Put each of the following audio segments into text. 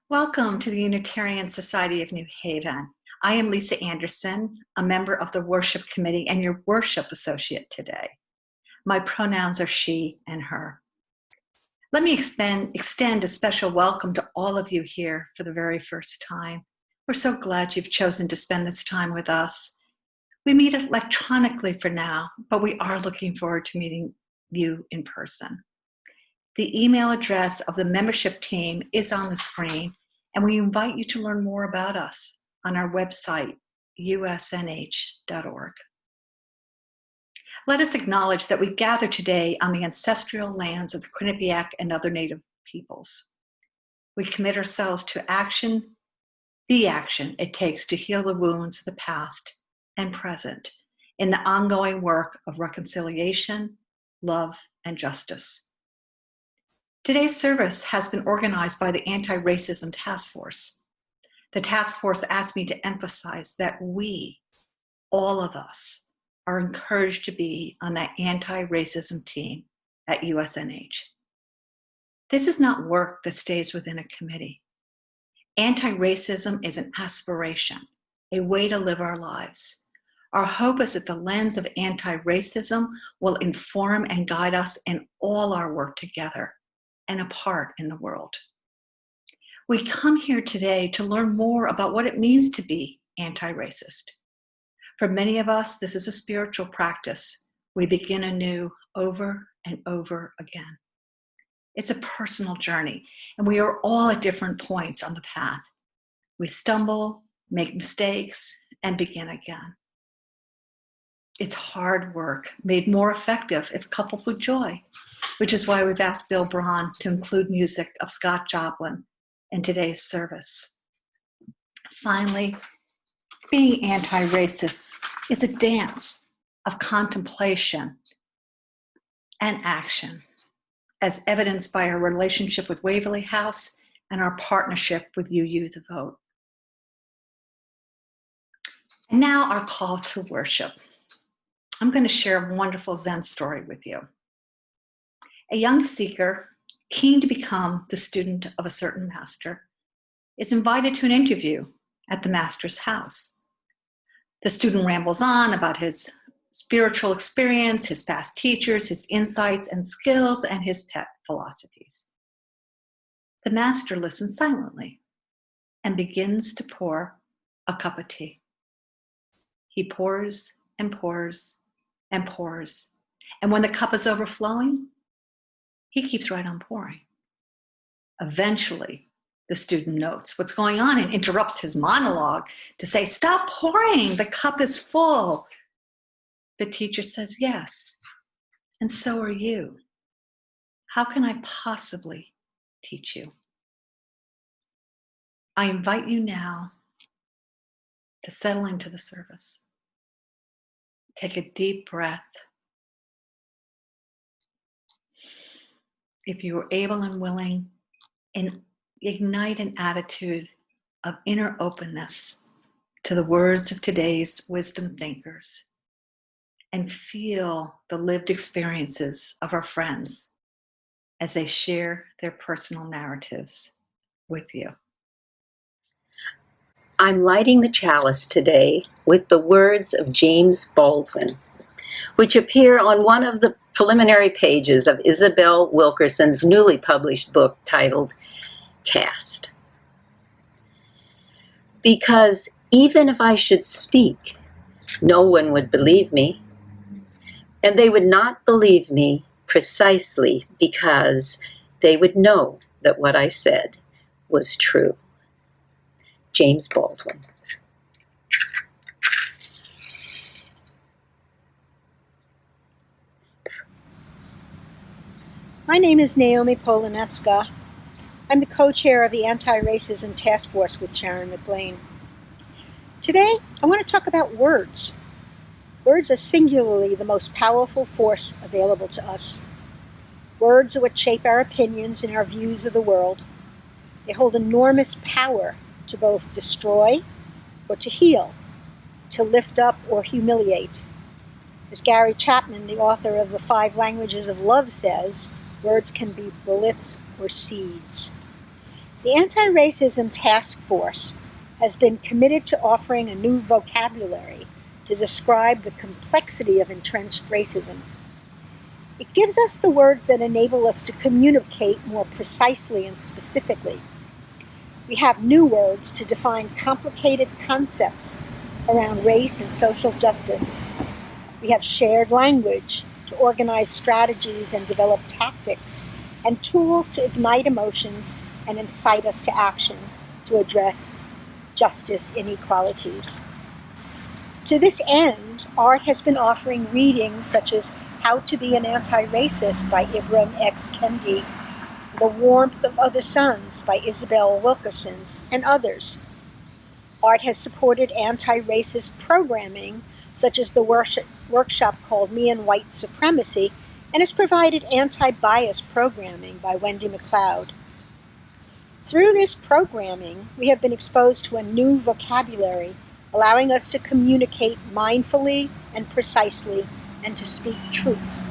Welcome to the Unitarian Society of New Haven. I am Lisa Anderson, a member of the Worship Committee and your worship associate today. My pronouns are she and her. Let me extend a special welcome to all of you here for the very first time. We're so glad you've chosen to spend this time with us. We meet electronically for now, but we are looking forward to meeting you in person. The email address of the membership team is on the screen, and we invite you to learn more about us on our website, usnh.org. Let us acknowledge that we gather today on the ancestral lands of the Quinnipiac and other Native peoples. We commit ourselves to the action it takes to heal the wounds of the past and present in the ongoing work of reconciliation, love, and justice. Today's service has been organized by the Anti-Racism Task Force. The task force asked me to emphasize that we, all of us, are encouraged to be on that anti-racism team at USNH. This is not work that stays within a committee. Anti-racism is an aspiration, a way to live our lives. Our hope is that the lens of anti-racism will inform and guide us in all our work together and apart in the world. We come here today to learn more about what it means to be anti-racist. For many of us, this is a spiritual practice. We begin anew over and over again. It's a personal journey, and we are all at different points on the path. We stumble, make mistakes, and begin again. It's hard work, made more effective if coupled with joy, which is why we've asked Bill Braun to include music of Scott Joplin in today's service. Finally, being anti-racist is a dance of contemplation and action, as evidenced by our relationship with Waverly House and our partnership with UU The Vote. And now our call to worship. I'm going to share a wonderful Zen story with you. A young seeker, keen to become the student of a certain master, is invited to an interview at the master's house. The student rambles on about his spiritual experience, his past teachers, his insights and skills, and his pet philosophies. The master listens silently and begins to pour a cup of tea. He pours and pours and pours, and when the cup is overflowing, he keeps right on pouring. Eventually, the student notes what's going on and interrupts his monologue to say, "Stop pouring, the cup is full." The teacher says, "Yes, and so are you. How can I possibly teach you?" I invite you now to settle into the service. Take a deep breath. If you are able and willing, and ignite an attitude of inner openness to the words of today's wisdom thinkers, and feel the lived experiences of our friends as they share their personal narratives with you. I'm lighting the chalice today with the words of James Baldwin, which appear on one of the preliminary pages of Isabel Wilkerson's newly published book titled Cast. Because even if I should speak, no one would believe me, and they would not believe me precisely because they would know that what I said was true. James Baldwin. My name is Naomi Polanetska. I'm the co-chair of the Anti-Racism Task Force with Sharon McLean. Today, I want to talk about words. Words are singularly the most powerful force available to us. Words are what shape our opinions and our views of the world. They hold enormous power to both destroy or to heal, to lift up or humiliate. As Gary Chapman, the author of The 5 Languages of Love, says, words can be bullets or seeds. The Anti-Racism Task Force has been committed to offering a new vocabulary to describe the complexity of entrenched racism. It gives us the words that enable us to communicate more precisely and specifically. We have new words to define complicated concepts around race and social justice. We have shared language to organize strategies and develop tactics and tools to ignite emotions and incite us to action to address justice inequalities. To this end, art has been offering readings such as How to Be an Anti-Racist by Ibram X. Kendi, The Warmth of Other Suns by Isabel Wilkerson, and others. Art has supported anti-racist programming, such as the workshop called Me and White Supremacy, and has provided anti-bias programming by Wendy McLeod. Through this programming, we have been exposed to a new vocabulary, allowing us to communicate mindfully and precisely and to speak truth.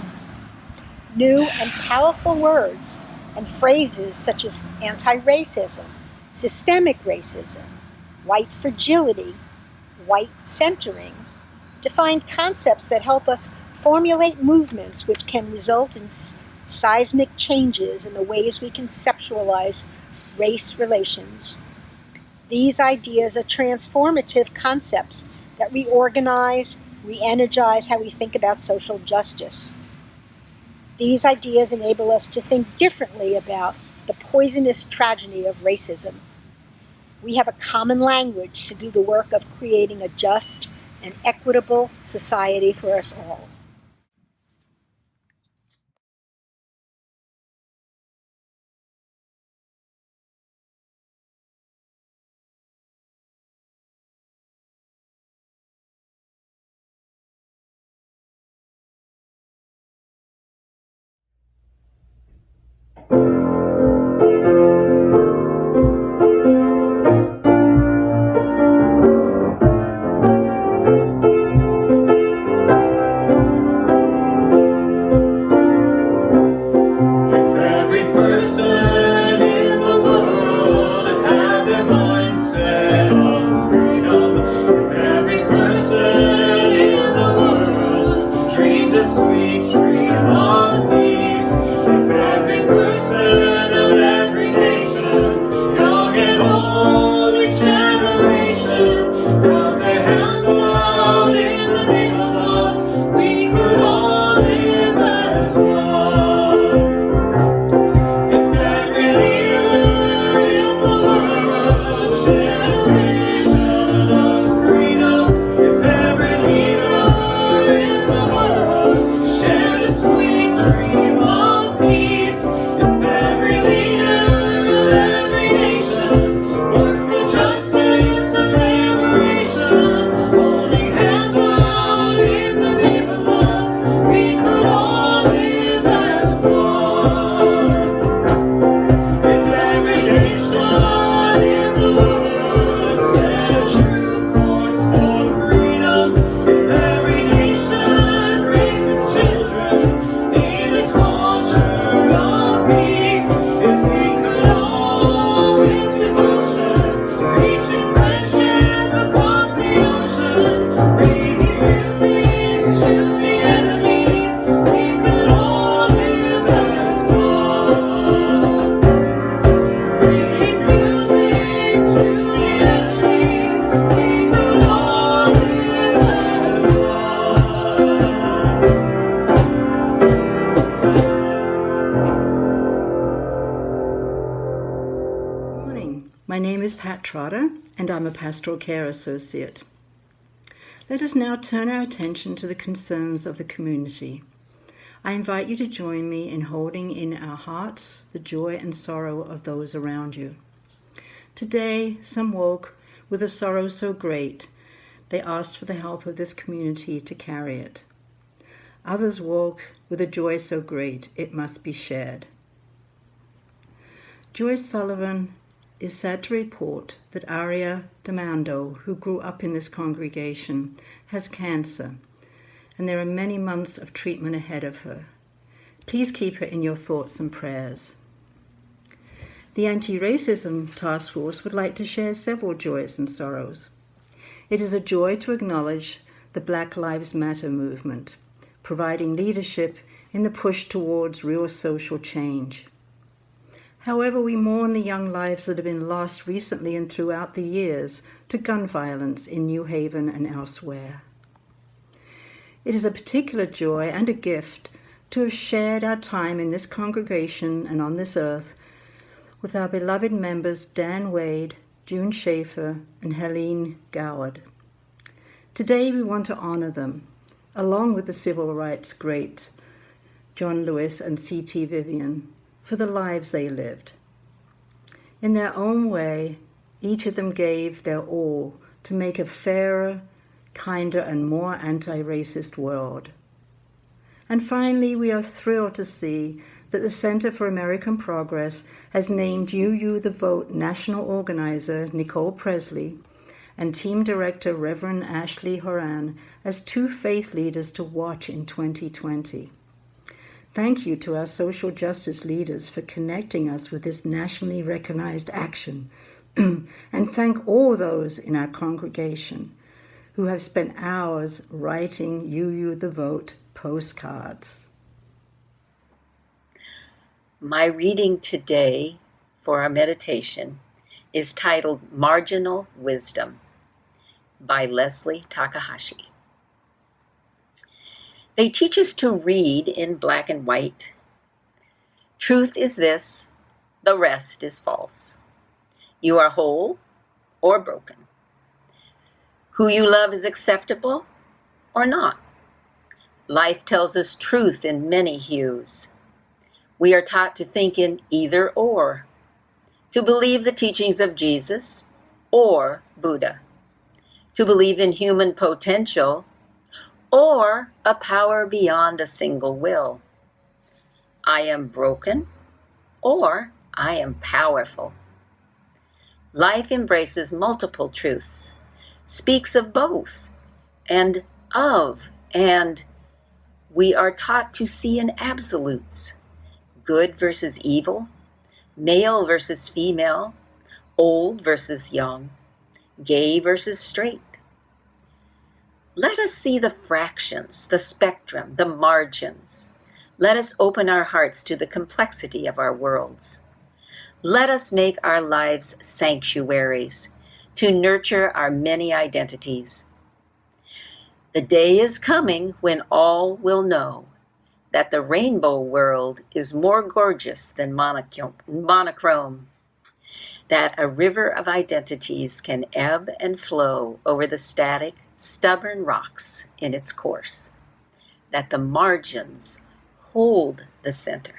New and powerful words and phrases such as anti-racism, systemic racism, white fragility, white centering, define concepts that help us formulate movements which can result in seismic changes in the ways we conceptualize race relations. These ideas are transformative concepts that reorganize, re-energize how we think about social justice. These ideas enable us to think differently about the poisonous tragedy of racism. We have a common language to do the work of creating a just and equitable society for us all. My name is Pat Trotter, and I'm a pastoral care associate. Let us now turn our attention to the concerns of the community. I invite you to join me in holding in our hearts the joy and sorrow of those around you. Today, some woke with a sorrow so great, they asked for the help of this community to carry it. Others woke with a joy so great, it must be shared. Joyce Sullivan is sad to report that Aria Demando, who grew up in this congregation, has cancer, and there are many months of treatment ahead of her. Please keep her in your thoughts and prayers. the Anti-Racism Task Force would like to share several joys and sorrows. It is a joy to acknowledge the Black Lives Matter movement, providing leadership in the push towards real social change. However, we mourn the young lives that have been lost recently and throughout the years to gun violence in New Haven and elsewhere. It is a particular joy and a gift to have shared our time in this congregation and on this earth with our beloved members Dan Wade, June Schaefer, and Helene Goward. Today we want to honor them, along with the civil rights greats John Lewis and C.T. Vivian, for the lives they lived. In their own way, each of them gave their all to make a fairer, kinder, and more anti-racist world. And finally, we are thrilled to see that the Center for American Progress has named UU the Vote national organizer Nicole Presley and team director Reverend Ashley Horan as two faith leaders to watch in 2020. Thank you to our social justice leaders for connecting us with this nationally recognized action. And thank all those in our congregation who have spent hours writing UU the Vote postcards. My reading today for our meditation is titled Marginal Wisdom by Leslie Takahashi. They teach us to read in black and white. Truth is this, the rest is false. You are whole or broken. Who you love is acceptable or not. Life tells us truth in many hues. We are taught to think in either or, to believe the teachings of Jesus or Buddha, to believe in human potential or a power beyond a single will. I am broken or I am powerful. Life embraces multiple truths, speaks of both and of, and we are taught to see in absolutes, good versus evil, male versus female, old versus young, gay versus straight. Let us see the fractions, the spectrum, the margins. Let us open our hearts to the complexity of our worlds. Let us make our lives sanctuaries to nurture our many identities. The day is coming when all will know that the rainbow world is more gorgeous than monochrome, that a river of identities can ebb and flow over the static, stubborn rocks in its course, that the margins hold the center.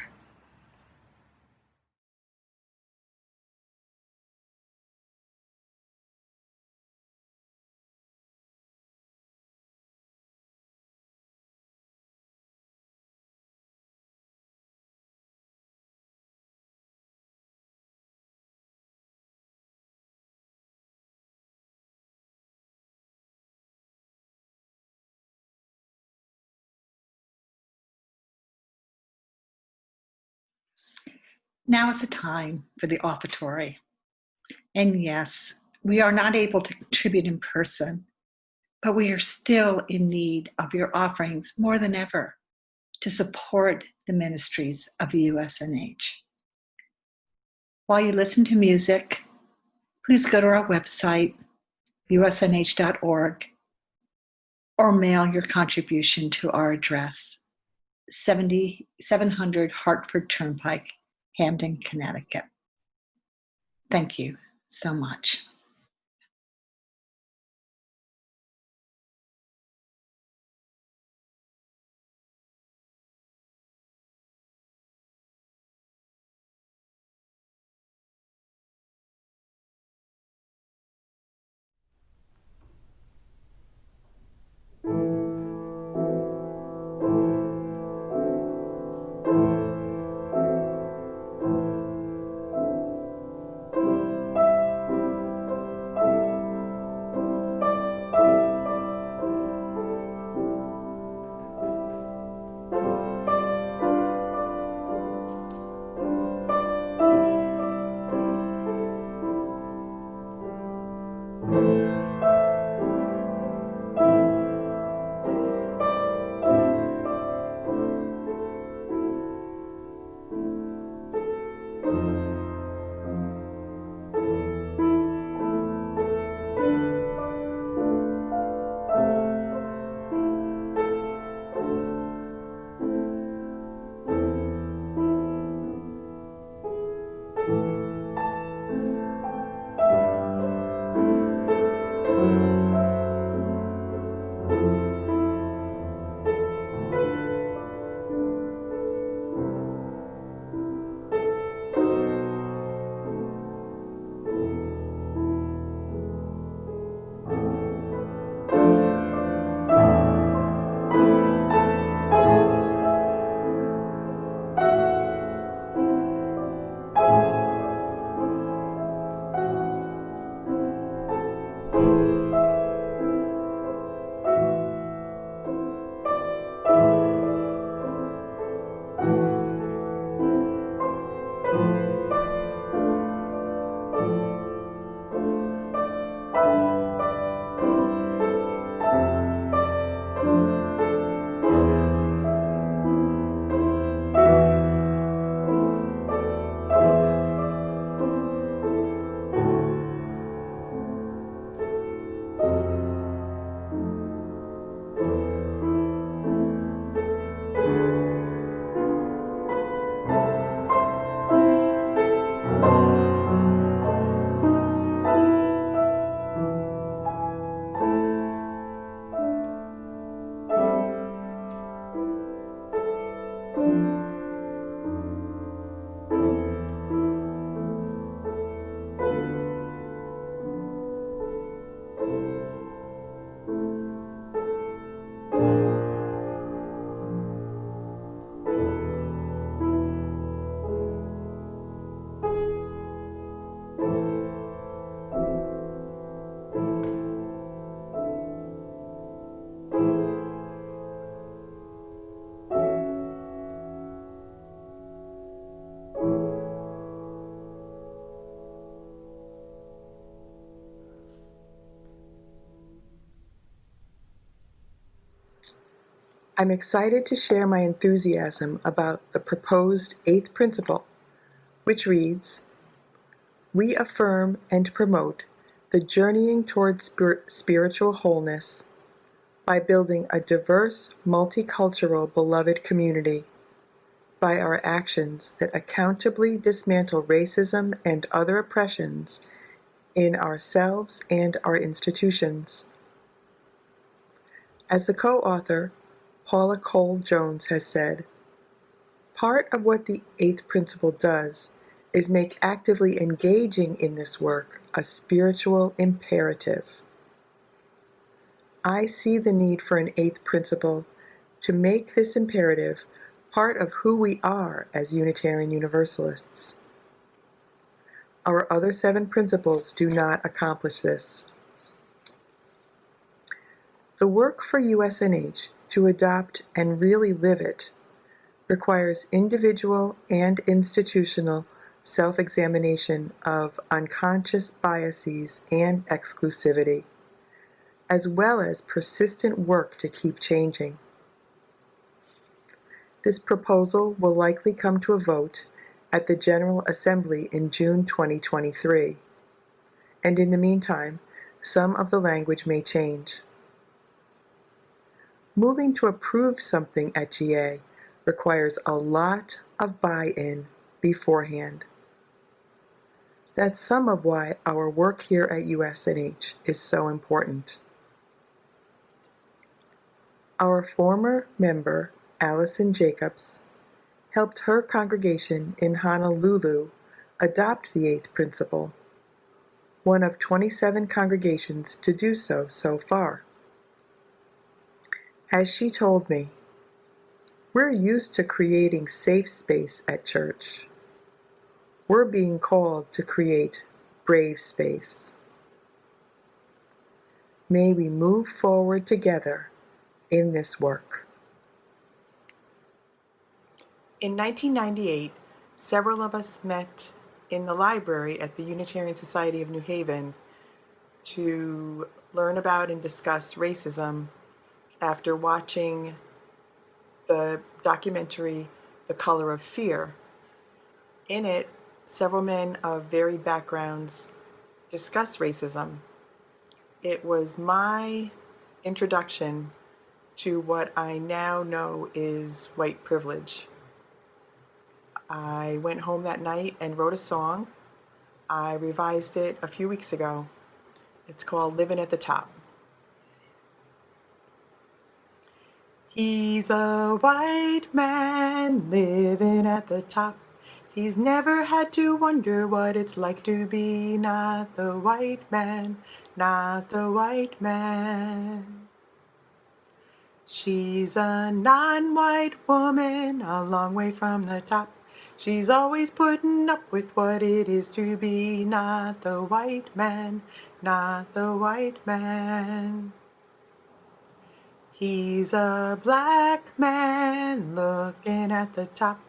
Now is the time for the offertory. And yes, we are not able to contribute in person, but we are still in need of your offerings more than ever to support the ministries of USNH. While you listen to music, please go to our website, usnh.org, or mail your contribution to our address, 7700 Hartford Turnpike, Hamden, Connecticut. Thank you so much. I'm excited to share my enthusiasm about the proposed 8th principle, which reads, "We affirm and promote the journeying towards spiritual wholeness by building a diverse, multicultural, beloved community, by our actions that accountably dismantle racism and other oppressions in ourselves and our institutions." As the co-author, Paula Cole Jones, has said, part of what the 8th principle does is make actively engaging in this work a spiritual imperative. I see the need for an 8th principle to make this imperative part of who we are as Unitarian Universalists. Our other 7 principles do not accomplish this. The work for USNH to adopt and really live it requires individual and institutional self-examination of unconscious biases and exclusivity, as well as persistent work to keep changing. This proposal will likely come to a vote at the General Assembly in June 2023, and in the meantime, some of the language may change. Moving to approve something at GA requires a lot of buy-in beforehand. That's some of why our work here at USNH is so important. Our former member, Allison Jacobs, helped her congregation in Honolulu adopt the 8th principle, one of 27 congregations to do so far. As she told me, "We're used to creating safe space at church. We're being called to create brave space." May we move forward together in this work. In 1998, several of us met in the library at the Unitarian Society of New Haven to learn about and discuss racism after watching the documentary The Color of Fear. In it, several men of varied backgrounds discuss racism. It was my introduction to what I now know is white privilege. I went home that night and wrote a song. I revised it a few weeks ago. It's called "Living at the Top." He's a white man living at the top. He's never had to wonder what it's like to be not the white man, not the white man. She's a non-white woman, a long way from the top. She's always putting up with what it is to be not the white man, not the white man. He's a black man looking at the top.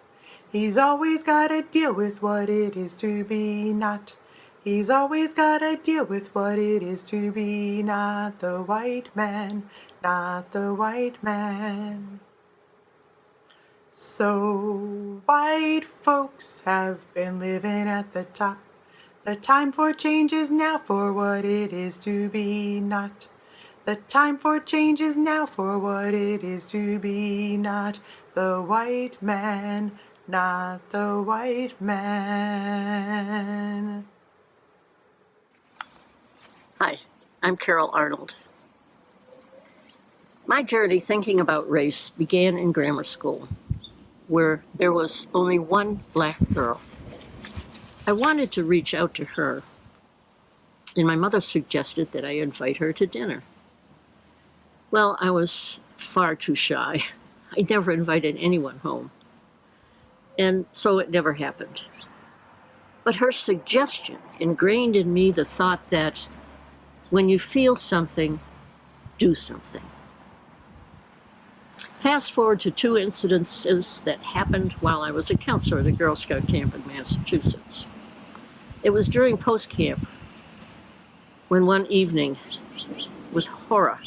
He's always got to deal with what it is to be not. He's always got to deal with what it is to be not the white man, not the white man. So white folks have been living at the top. The time for change is now for what it is to be not. The time for change is now for what it is to be not the white man, not the white man. Hi, I'm Carol Arnold. My journey thinking about race began in grammar school, where there was only one black girl. I wanted to reach out to her, and my mother suggested that I invite her to dinner. Well, I was far too shy. I never invited anyone home, and so it never happened. But her suggestion ingrained in me the thought that when you feel something, do something. Fast forward to 2 incidences that happened while I was a counselor at a Girl Scout camp in Massachusetts. It was during post-camp when one evening, with horror,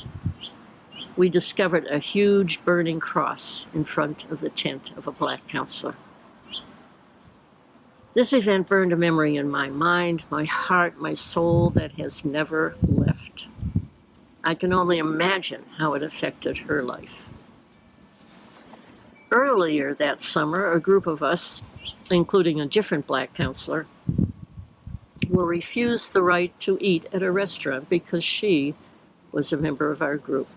we discovered a huge burning cross in front of the tent of a black counselor. This event burned a memory in my mind, my heart, my soul that has never left. I can only imagine how it affected her life. Earlier that summer, a group of us, including a different black counselor, were refused the right to eat at a restaurant because she was a member of our group.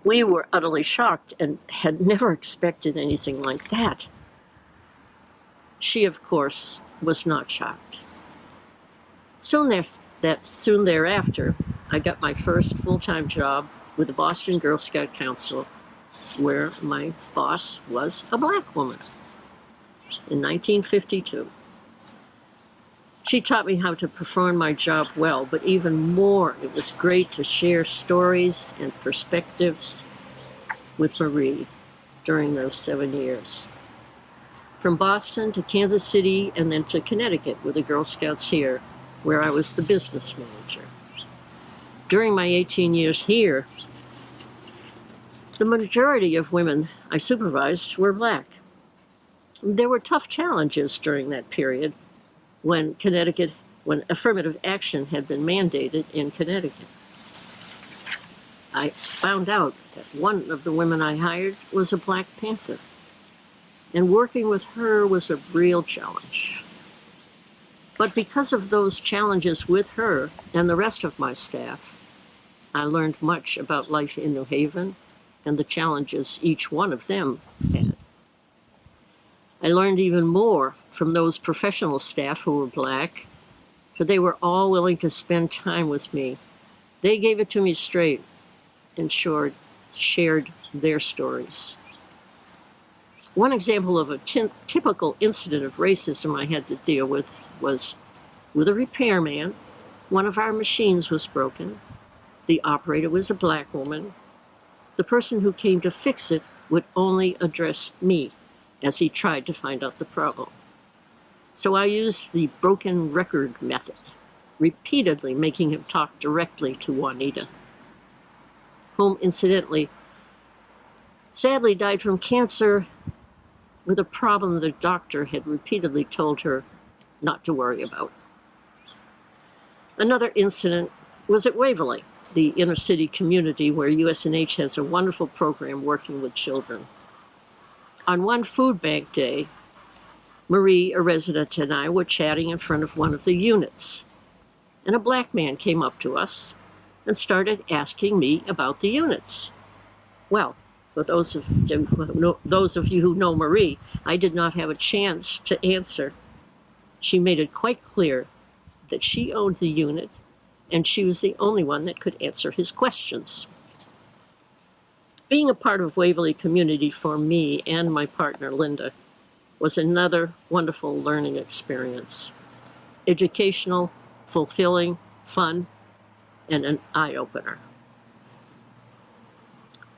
We were utterly shocked and had never expected anything like that. She, of course, was not shocked. Soon thereafter, I got my first full-time job with the Boston Girl Scout Council, where my boss was a black woman in 1952. She taught me how to perform my job well, but even more, it was great to share stories and perspectives with Marie during those 7 years. From Boston to Kansas City and then to Connecticut with the Girl Scouts here, where I was the business manager. During my 18 years here, the majority of women I supervised were black. There were tough challenges during that period when affirmative action had been mandated in Connecticut. I found out that one of the women I hired was a Black Panther, and working with her was a real challenge. But because of those challenges with her and the rest of my staff, I learned much about life in New Haven and the challenges each one of them had. I learned even more from those professional staff who were black, for they were all willing to spend time with me. They gave it to me straight and shared their stories. One example of a typical incident of racism I had to deal with was with a repairman. One of our machines was broken. The operator was a black woman. The person who came to fix it would only address me as he tried to find out the problem. So I used the broken record method, repeatedly making him talk directly to Juanita, whom incidentally sadly died from cancer with a problem the doctor had repeatedly told her not to worry about. Another incident was at Waverly, the inner city community where USNH has a wonderful program working with children. On one food bank day, Marie, a resident, and I were chatting in front of one of the units, and a black man came up to us and started asking me about the units. Well, for those of you who know Marie, I did not have a chance to answer. She made it quite clear that she owned the unit, and she was the only one that could answer his questions. Being a part of Waverly community for me and my partner, Linda, was another wonderful learning experience. Educational, fulfilling, fun, and an eye-opener.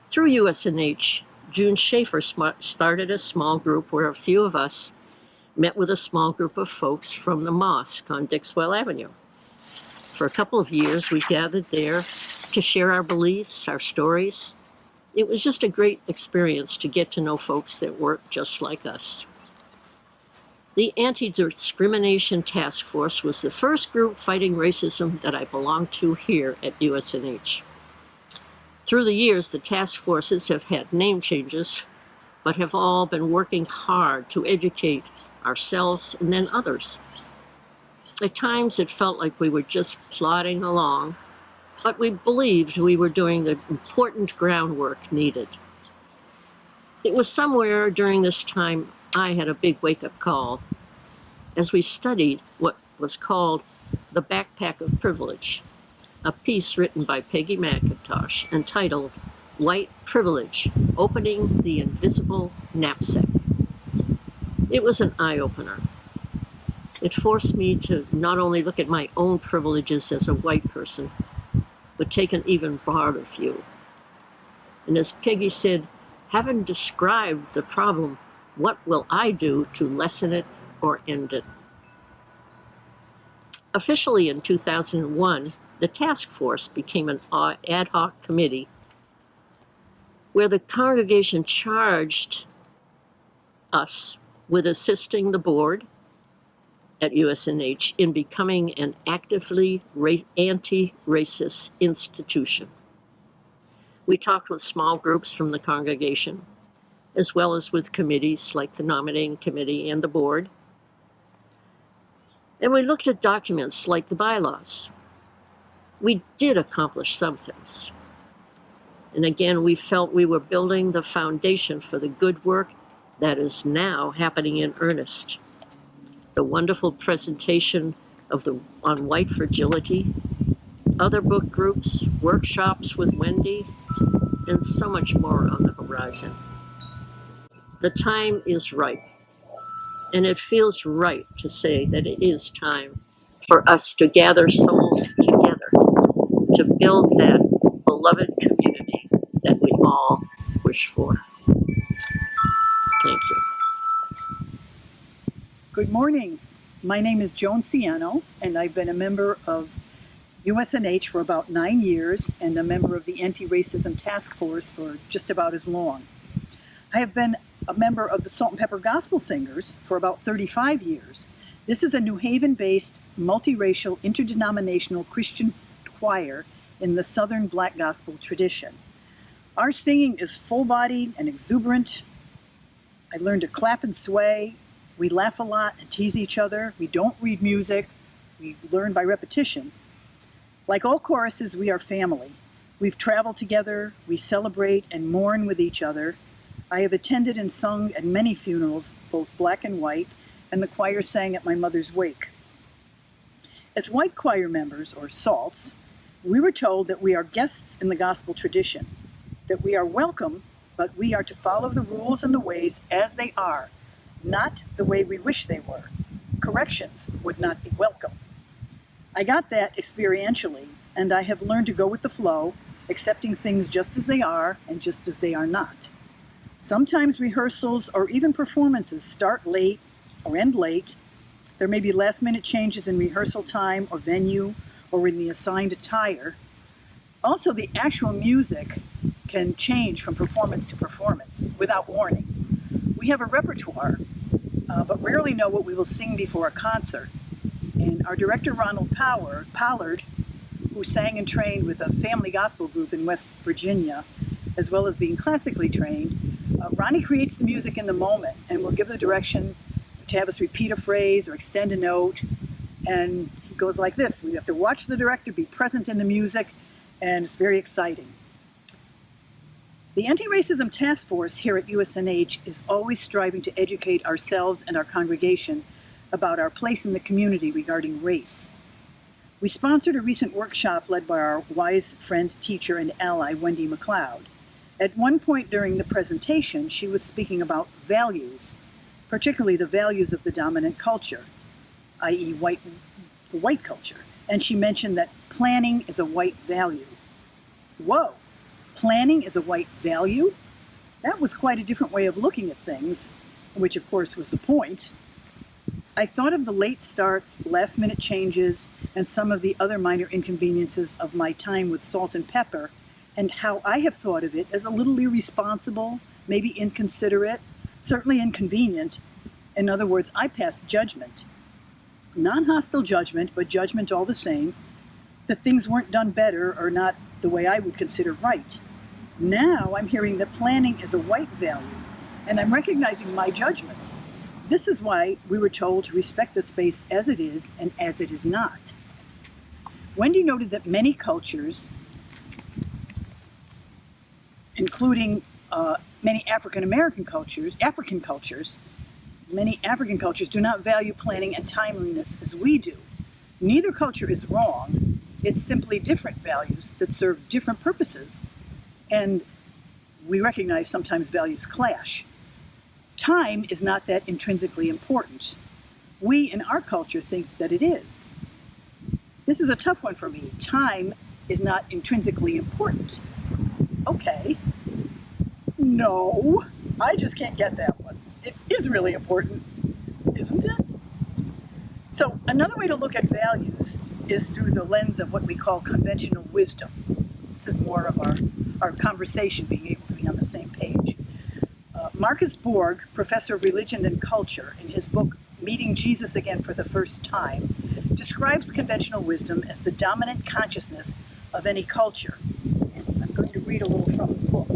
Through USNH, June Schaefer started a small group where a few of us met with a small group of folks from the mosque on Dixwell Avenue. For a couple of years, we gathered there to share our beliefs, our stories. It was just a great experience to get to know folks that work just like us. The Anti-Discrimination Task Force was the first group fighting racism that I belonged to here at USNH. Through the years, the task forces have had name changes, but have all been working hard to educate ourselves and then others. At times, it felt like we were just plodding along, but we believed we were doing the important groundwork needed. It was somewhere during this time I had a big wake-up call as we studied what was called The Backpack of Privilege, a piece written by Peggy McIntosh entitled White Privilege, Opening the Invisible Knapsack. It was an eye-opener. It forced me to not only look at my own privileges as a white person, but take an even broader view. And as Peggy said, having described the problem, what will I do to lessen it or end it? Officially in 2001, the task force became an ad hoc committee where the congregation charged us with assisting the board at USNH in becoming an actively anti-racist institution. We talked with small groups from the congregation, as well as with committees like the nominating committee and the board. And we looked at documents like the bylaws. We did accomplish some things. And again, we felt we were building the foundation for the good work that is now happening in earnest. The wonderful presentation on white fragility, other book groups, workshops with Wendy, and so much more on the horizon. The time is right, and it feels right to say that it is time for us to gather souls together to build that beloved community that we all wish for. Thank you. Good morning. My name is Joan Ciano, and I've been a member of USNH for about 9 years and a member of the Anti-Racism Task Force for just about as long. I have been a member of the Salt and Pepper Gospel Singers for about 35 years. This is a New Haven-based, multiracial, interdenominational Christian choir in the Southern Black Gospel tradition. Our singing is full-bodied and exuberant. I learned to clap and sway. We laugh a lot and tease each other. We don't read music. We learn by repetition. Like all choruses, we are family. We've traveled together. We celebrate and mourn with each other. I have attended and sung at many funerals, both black and white, and the choir sang at my mother's wake. As white choir members, or salts, we were told that we are guests in the gospel tradition, that we are welcome, but we are to follow the rules and the ways as they are, not the way we wish they were. Corrections would not be welcome. I got that experientially, and I have learned to go with the flow, accepting things just as they are and just as they are not. Sometimes rehearsals or even performances start late or end late. There may be last-minute changes in rehearsal time or venue or in the assigned attire. Also, the actual music can change from performance to performance without warning. We have a repertoire, but rarely know what we will sing before a concert. And our director, Ronald Pollard, who sang and trained with a family gospel group in West Virginia, as well as being classically trained, Ronnie creates the music in the moment and will give the direction to have us repeat a phrase or extend a note. And he goes like this. We have to watch the director, be present in the music, and it's very exciting. The Anti-Racism Task Force here at USNH is always striving to educate ourselves and our congregation about our place in the community regarding race. We sponsored a recent workshop led by our wise friend, teacher, and ally, Wendy McLeod. At one point during the presentation, she was speaking about values, particularly the values of the dominant culture, i.e. the white culture. And she mentioned that planning is a white value. Whoa, planning is a white value? That was quite a different way of looking at things, which of course was the point. I thought of the late starts, last-minute changes, and some of the other minor inconveniences of my time with Salt and Pepper, and how I have thought of it as a little irresponsible, maybe inconsiderate, certainly inconvenient. In other words, I passed judgment. Non-hostile judgment, but judgment all the same, that things weren't done better or not the way I would consider right. Now I'm hearing that planning is a white value, and I'm recognizing my judgments. This is why we were told to respect the space as it is and as it is not. Wendy noted that many cultures, including many African cultures do not value planning and timeliness as we do. Neither culture is wrong. It's simply different values that serve different purposes. And we recognize sometimes values clash. Time is not that intrinsically important. We in our culture think that it is. This is a tough one for me. Time is not intrinsically important. Okay. No, I just can't get that one. It is really important, isn't it? So another way to look at values is through the lens of what we call conventional wisdom. This is more of our conversation being able to be be on the same page. Marcus Borg, professor of religion and culture, in his book Meeting Jesus Again for the First Time, describes conventional wisdom as the dominant consciousness of any culture. And I'm going to read a little from the book.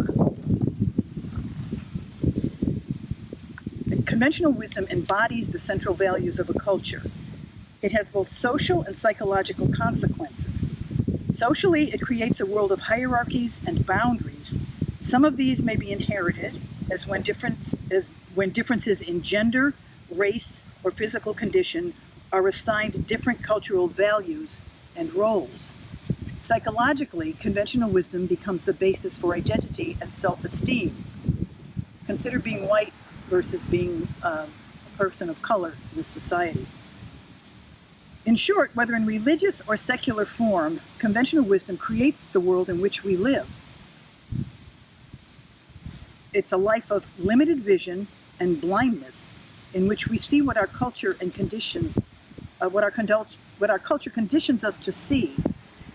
Conventional wisdom embodies the central values of a culture. It has both social and psychological consequences. Socially, it creates a world of hierarchies and boundaries. Some of these may be inherited, as when differences in gender, race, or physical condition are assigned different cultural values and roles. Psychologically, conventional wisdom becomes the basis for identity and self-esteem. Consider being white versus being a person of color in this society. In short, whether in religious or secular form, conventional wisdom creates the world in which we live. It's a life of limited vision and blindness, in which we see what our culture and conditions, what our culture conditions us to see,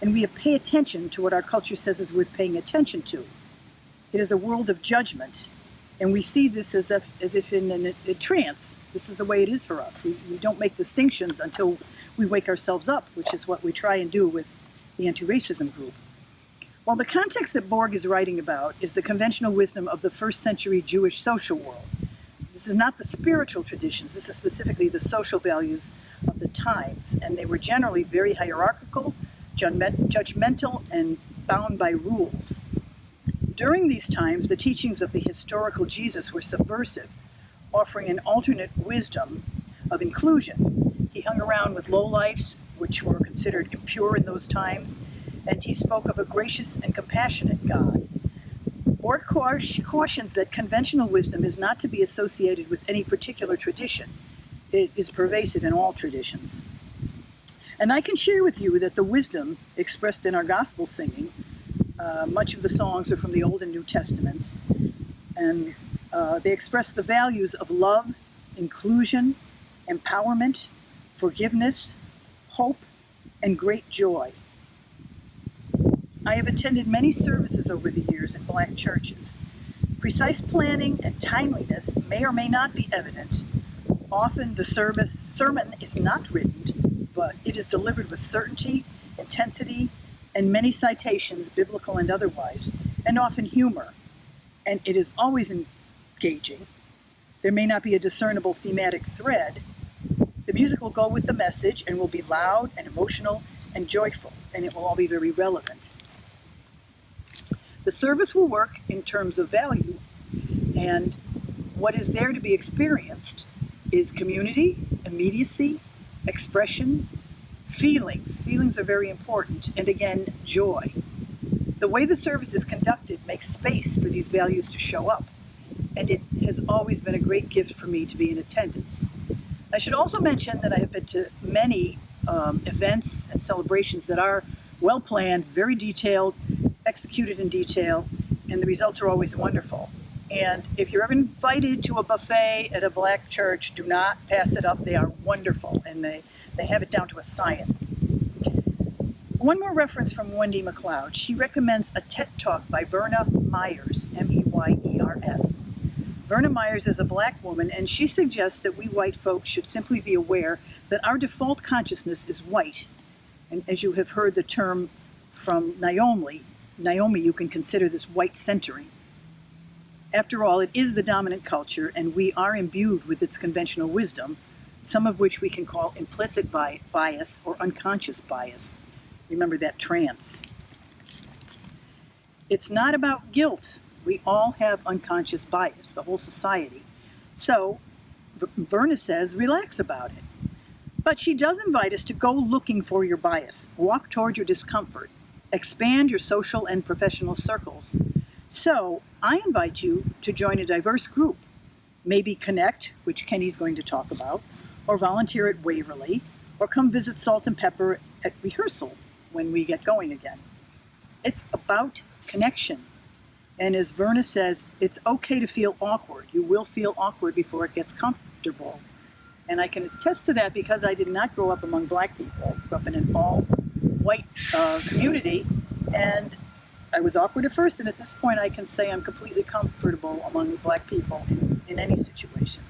and we pay attention to what our culture says is worth paying attention to. It is a world of judgment, and we see this as if in a trance. This is the way it is for us. We don't make distinctions until we wake ourselves up, which is what we try and do with the anti-racism group. While the context that Borg is writing about is the conventional wisdom of the first century Jewish social world, this is not the spiritual traditions. This is specifically the social values of the times, and they were generally very hierarchical, judgmental, and bound by rules. During these times, the teachings of the historical Jesus were subversive, offering an alternate wisdom of inclusion. He hung around with lowlifes, which were considered impure in those times, and he spoke of a gracious and compassionate God. Borg cautions that conventional wisdom is not to be associated with any particular tradition. It is pervasive in all traditions. And I can share with you that the wisdom expressed in our gospel singing, much of the songs are from the Old and New Testaments, and they express the values of love, inclusion, empowerment, forgiveness, hope, and great joy. I have attended many services over the years in Black churches. Precise planning and timeliness may or may not be evident. Often the sermon is not written, but it is delivered with certainty, intensity, and many citations, biblical and otherwise, and often humor. And it is always engaging. There may not be a discernible thematic thread. The music will go with the message and will be loud and emotional and joyful, and it will all be very relevant. The service will work in terms of value, and what is there to be experienced is community, immediacy, expression, feelings. Feelings are very important, and again, joy. The way the service is conducted makes space for these values to show up, and it has always been a great gift for me to be in attendance. I should also mention that I have been to many events and celebrations that are well planned, very detailed, executed in detail, and the results are always wonderful. And if you're ever invited to a buffet at a Black church, do not pass it up. They are wonderful, and they have it down to a science. One more reference from Wendy McLeod. She recommends a TED Talk by Verna Myers, Meyers. Verna Myers is a Black woman, and she suggests that we white folks should simply be aware that our default consciousness is white. And as you have heard the term from Naomi, you can consider this white centering. After all, it is the dominant culture, and we are imbued with its conventional wisdom, some of which we can call implicit bias or unconscious bias. Remember that trance. It's not about guilt. We all have unconscious bias, the whole society. So, Verna says, relax about it. But she does invite us to go looking for your bias, walk toward your discomfort, expand your social and professional circles. So, I invite you to join a diverse group. Maybe connect, which Kenny's going to talk about, or volunteer at Waverly, or come visit Salt and Pepper at rehearsal when we get going again. It's about connection. And as Verna says, it's okay to feel awkward. You will feel awkward before it gets comfortable. And I can attest to that because I did not grow up among Black people. I grew up in an all-white community, and I was awkward at first, and at this point I can say I'm completely comfortable among Black people in any situation.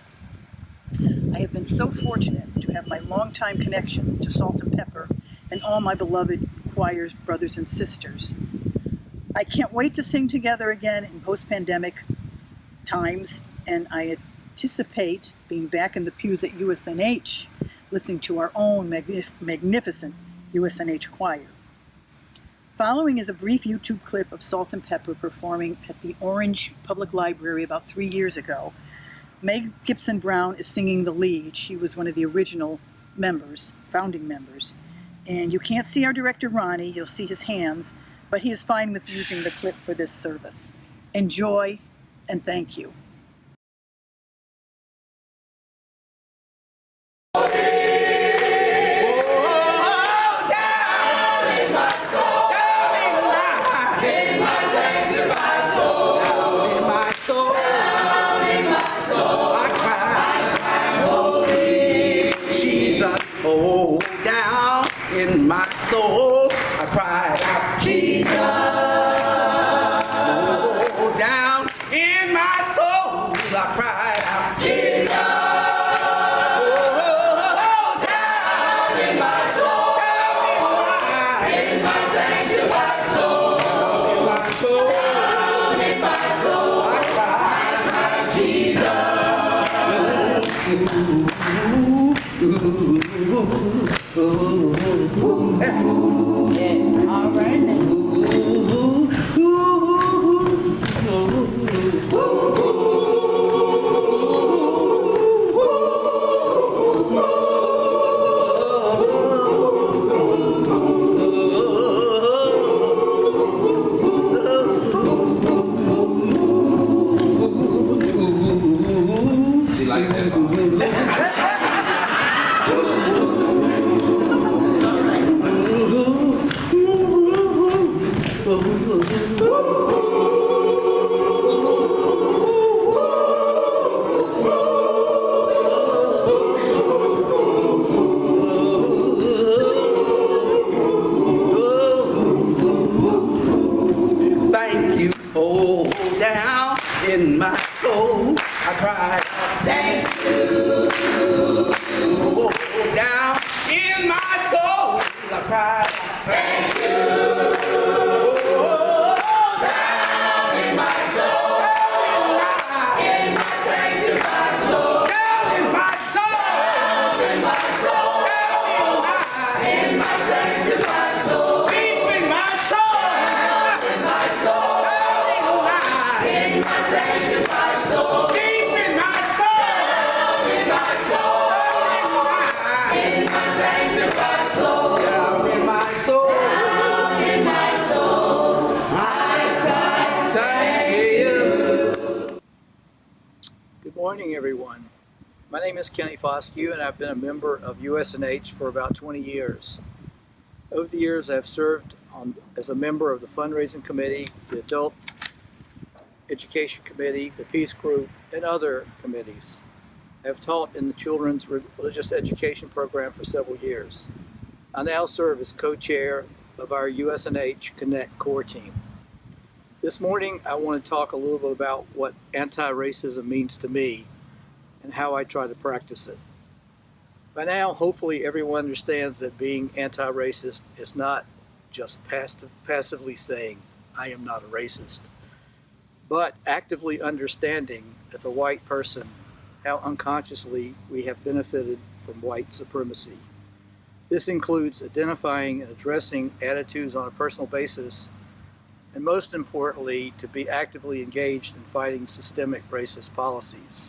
I have been so fortunate to have my longtime connection to Salt and Pepper and all my beloved choir brothers and sisters. I can't wait to sing together again in post-pandemic times, and I anticipate being back in the pews at USNH, listening to our own magnificent USNH choir. Following is a brief YouTube clip of Salt and Pepper performing at the Orange Public Library about 3 years ago. Meg Gibson Brown is singing the lead. She was one of the original members, founding members. And you can't see our director, Ronnie. You'll see his hands, but he is fine with using the clip for this service. Enjoy, and thank you. Oh, down in my soul, I cried out, Jesus. Oh, down in my soul, I cried out, Jesus. Oh, down in my soul, in my sanctified soul, in my soul, in my soul, I cried, Jesus. Yeah, all right then. She like that part. Thank you. Oh, down in my soul, I cried. Thank you. Oh, down in my soul, I cried. Thank you. Oh, down in my soul, in my sanctified soul, down in my soul, in my soul, in my sanctified soul, deep in my soul, in my soul, in my sanctified soul, deep in my soul, in my soul, in my sanctified soul, down in my soul, down in my soul, I cry, thank you. Good morning, everyone. My name is Kenny Foscue, and I've been a member of USNH for about 20 years. Over the years, I've served as a member of the fundraising committee, the adult education committee, the peace group, and other committees. I have taught in the children's religious education program for several years. I now serve as co-chair of our USNH Connect core team. This morning, I want to talk a little bit about what anti-racism means to me and how I try to practice it. By now, hopefully everyone understands that being anti-racist is not just passively saying, I am not a racist, but actively understanding as a white person how unconsciously we have benefited from white supremacy. This includes identifying and addressing attitudes on a personal basis, and most importantly, to be actively engaged in fighting systemic racist policies.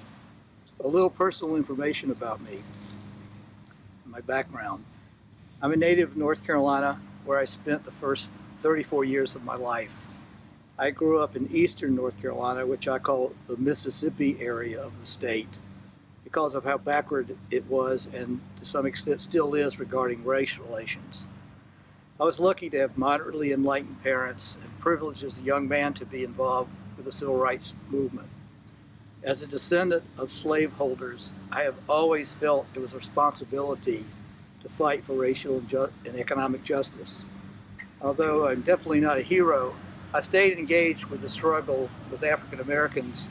A little personal information about me, my background. I'm a native of North Carolina, where I spent the first 34 years of my life. I grew up in eastern North Carolina, which I call the Mississippi area of the state, because of how backward it was and to some extent still is regarding race relations. I was lucky to have moderately enlightened parents and privileged as a young man to be involved with the civil rights movement. As a descendant of slaveholders, I have always felt it was a responsibility to fight for racial and economic justice. Although I'm definitely not a hero, I stayed engaged with the struggle with African Americans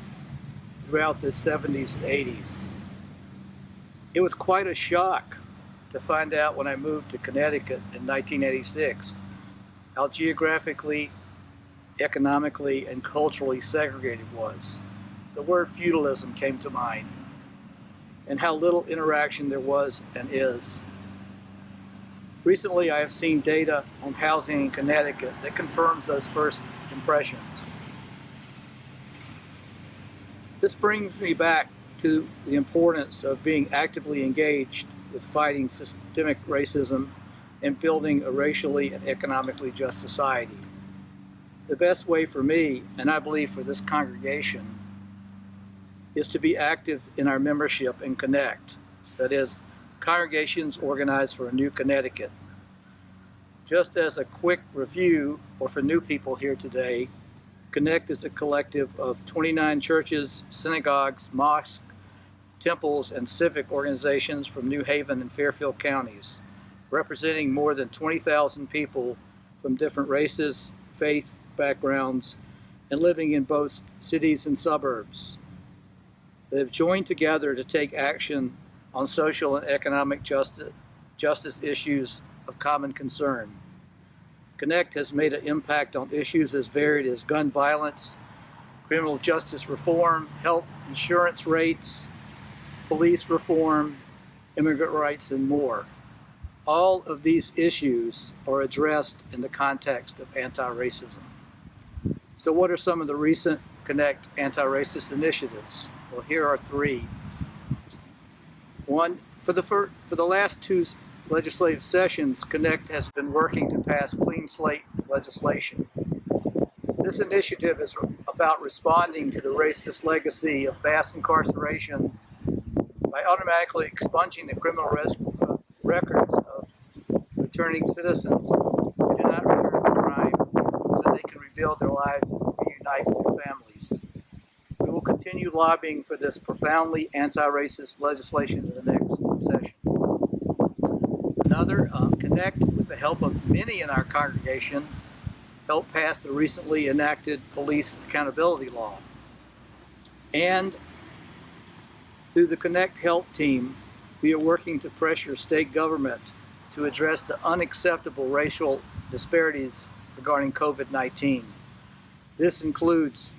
throughout the 70s and 80s. It was quite a shock to find out when I moved to Connecticut in 1986 how geographically, economically, and culturally segregated it was. The word feudalism came to mind, and how little interaction there was and is. Recently, I have seen data on housing in Connecticut that confirms those first impressions. This brings me back to the importance of being actively engaged with fighting systemic racism and building a racially and economically just society. The best way for me, and I believe for this congregation, is to be active in our membership and Connect. That is, congregations organized for a new Connecticut. Just as a quick review, or for new people here today, Connect is a collective of 29 churches, synagogues, mosques, temples, and civic organizations from New Haven and Fairfield counties, representing more than 20,000 people from different races, faith, backgrounds, and living in both cities and suburbs. They have joined together to take action on social and economic justice issues of common concern. Connect has made an impact on issues as varied as gun violence, criminal justice reform, health insurance rates, police reform, immigrant rights, and more. All of these issues are addressed in the context of anti-racism. So what are some of the recent Connect anti-racist initiatives? Well, here are three. One, for the last two legislative sessions, Connect has been working to pass clean slate legislation. This initiative is about responding to the racist legacy of mass incarceration by automatically expunging the criminal records of returning citizens who do not return to crime so they can rebuild their lives and reunite with their families. We will continue lobbying for this profoundly anti-racist legislation in the next session. Another, Connect, with the help of many in our congregation, helped pass the recently enacted police accountability law. And through the Connect Health team, we are working to pressure state government to address the unacceptable racial disparities regarding COVID-19. This includes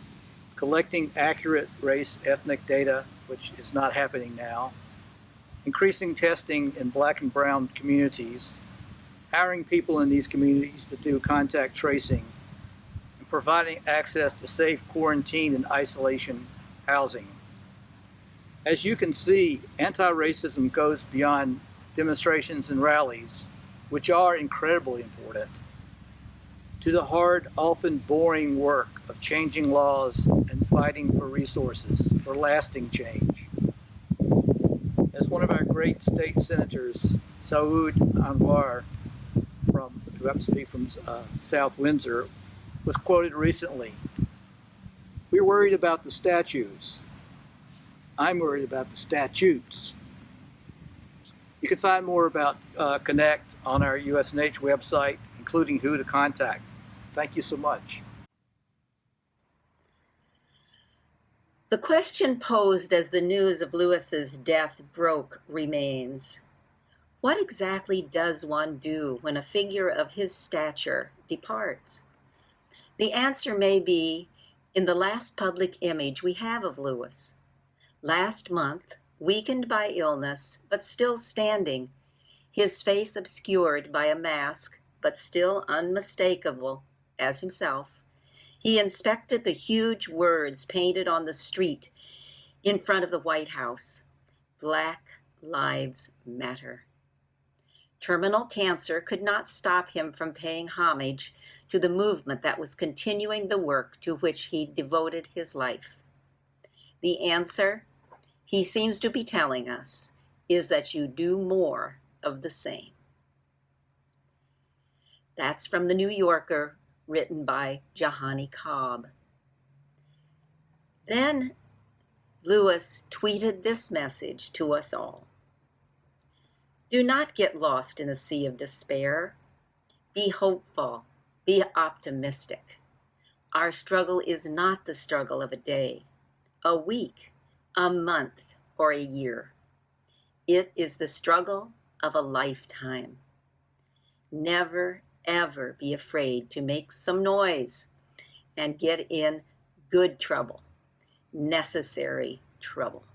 collecting accurate race ethnic data, which is not happening now, increasing testing in Black and brown communities, hiring people in these communities to do contact tracing, and providing access to safe quarantine and isolation housing. As you can see, anti-racism goes beyond demonstrations and rallies, which are incredibly important, to the hard, often boring work of changing laws and fighting for resources for lasting change. As one of our great state senators, Saud Anwar, who happens to be from South Windsor, was quoted recently, "We're worried about the statues. I'm worried about the statutes." You can find more about Connect on our USNH website, including who to contact. Thank you so much. The question posed as the news of Lewis's death broke remains. What exactly does one do when a figure of his stature departs? The answer may be in the last public image we have of Lewis. Last month, weakened by illness, but still standing, his face obscured by a mask, but still unmistakable as himself, he inspected the huge words painted on the street in front of the White House, "Black Lives Matter." Terminal cancer could not stop him from paying homage to the movement that was continuing the work to which he devoted his life. The answer, he seems to be telling us, is that you do more of the same. That's from the New Yorker, written by Jahani Cobb. Then Lewis tweeted this message to us all. Do not get lost in a sea of despair. Be hopeful. Be optimistic. Our struggle is not the struggle of a day, a week, a month, or a year. It is the struggle of a lifetime. Never, ever be afraid to make some noise and get in good trouble, necessary trouble.